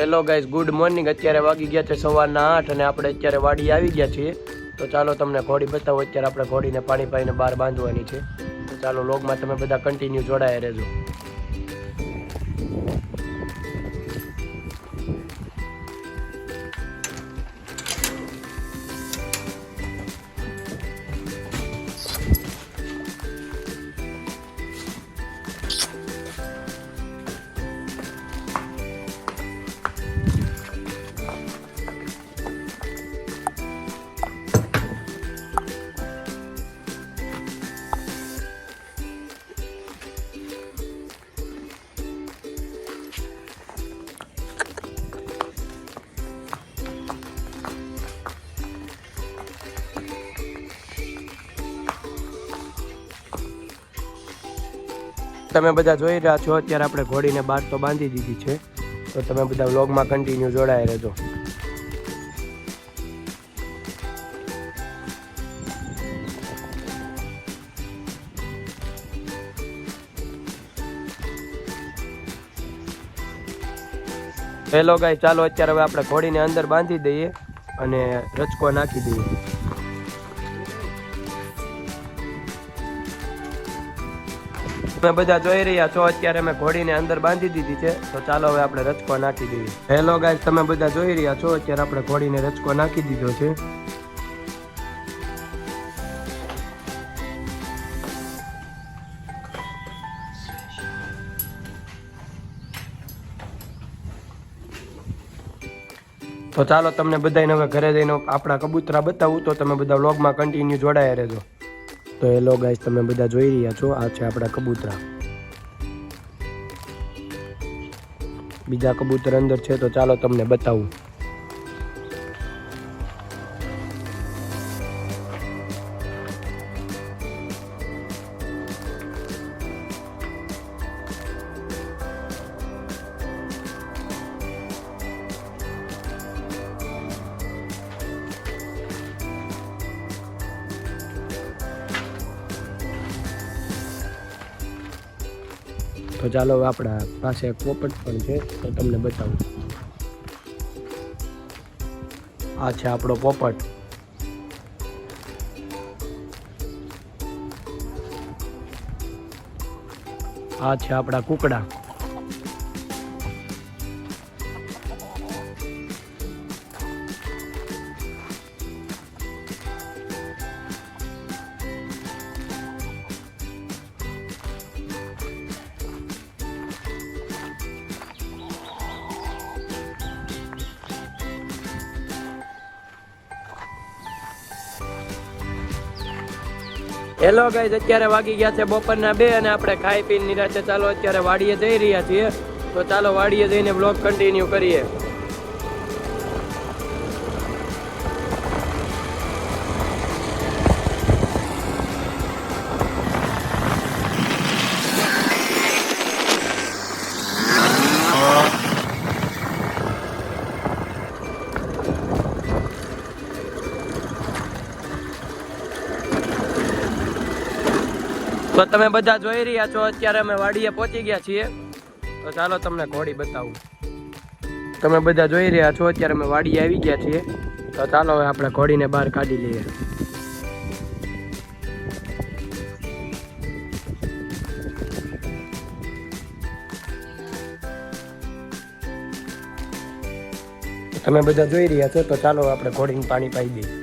Hello guys, good morning. અત્યારે વાગી ગયા છે સવારના 8 અને આપણે અત્યારે વાડી આવી ગયા છીએ। તો ચાલો તમને ઘોડી બતાવો। અત્યારે આપણે ઘોડીને પાણી પાઈને બહાર બાંધવાની છે। તો ચાલો લોગમાં તમે બધા કન્ટિન્યુ જોડાયા રહેજો। તમે બધા જોઈ રહ્યા છો અત્યારે આપણે ઘોડીને બહાર તો બાંધી દીધી છે। તો તમે બધા વ્લોગમાં કન્ટિન્યુ જોડાયા રહેજો। હેલો ગાઈસ, ચાલો અત્યારે હવે આપણે ઘોડીને અંદર બાંધી દઈએ અને રચકો નાખી દઈએ। તમે બધા જોઈ રહ્યા છો અત્યારે મેં ઘોડીને અંદર બાંધી દીધી છે। તો ચાલો હવે આપણે રચકો નાખી દઈએ। હેલો ગાઈસ, તમે બધા જોઈ રહ્યા છો અત્યારે આપણે ઘોડીને રચકો નાખી દીધો છે। તો ચાલો તમને બધાને હવે ઘરે જઈને આપણા કબૂતરા બતાવું। તો તમે બધા વ્લોગમાં કન્ટિન્યુ જોડાયા રહેજો। તો હેલો ગાઈસ, તમે બધા જોઈ રહ્યા છો આ છે આપણા કબૂતરા। બીજા કબૂતર અંદર છે, તો ચાલો તમને બતાવું। તો ચાલો આપણા પાસે એક પોપટ પણ છે, તો તમને બતાવું। આ છે આપણો પોપટ। આ છે આપણા કુકડા। હેલો ગાઈઝ, અત્યારે વાગી ગયા છે બપોરના 2 અને આપણે ખાઈ પીને નિરાંતે ચાલો અત્યારે વાડીએ જઈ રહ્યા છીએ। તો ચાલો વાડીએ જઈને બ્લોગ કન્ટિન્યુ કરીએ। તો તમે બધા જોઈ રહ્યા છો અત્યારે અમે વાડીએ પહોંચી ગયા છીએ। તો ચાલો તમને ઘોડી બતાવું। તમે બધા જોઈ રહ્યા છો અત્યારે અમે વાડીએ આવી ગયા છીએ। તો ચાલો હવે આપણે ઘોડીને બહાર કાઢી લઈએ। તમે બધા જોઈ રહ્યા છો, તો ચાલો આપણે ઘોડીને પાણી પાઈ દઈએ।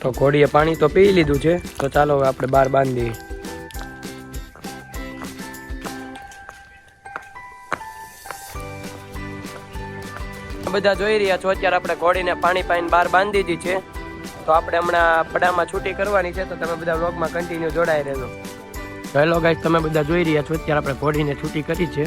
તો ઘોડીએ પાણી તો પી લીધું છે। તો ચાલો હવે આપણે બહાર બાંધી દઈએ। બધા જોઈ રહ્યા છો અત્યારે આપણે ઘોડીને પાણી પાઈને બહાર બાંધી દીધી છે। તો આપણે હમણાં પડામાં છૂટી કરવાની છે, તો તમે બધા વ્લોગમાં કન્ટિન્યુ જોડાઈ રહેજો. તો હેલો ગાઈસ, તમે બધા જોઈ રહ્યા છો અત્યારે આપણે ઘોડીને છૂટી કરી છે.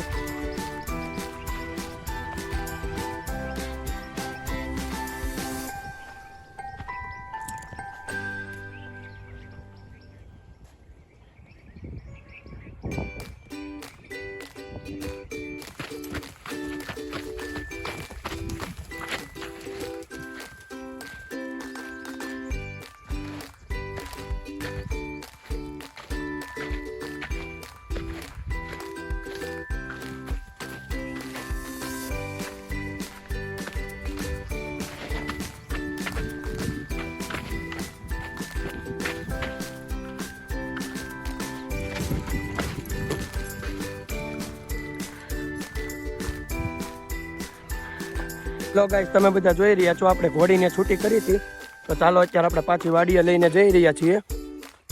હેલો ગાઈસ, તમે બધા જોઈ રહ્યા છો આપણે ઘોડીને છૂટી કરી હતી. તો ચાલો અત્યારે આપણે પાછી વાડીએ લઈને જઈ રહ્યા છીએ.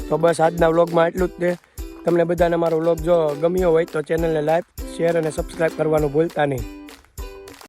તો બસ આજના વ્લોગમાં એટલું જ છે. તમને બધાને મારો વ્લોગ જો ગમ્યો હોય તો ચેનલને લાઈક, શેર અને સબસ્ક્રાઈબ કરવાનું ભૂલતા નહીં.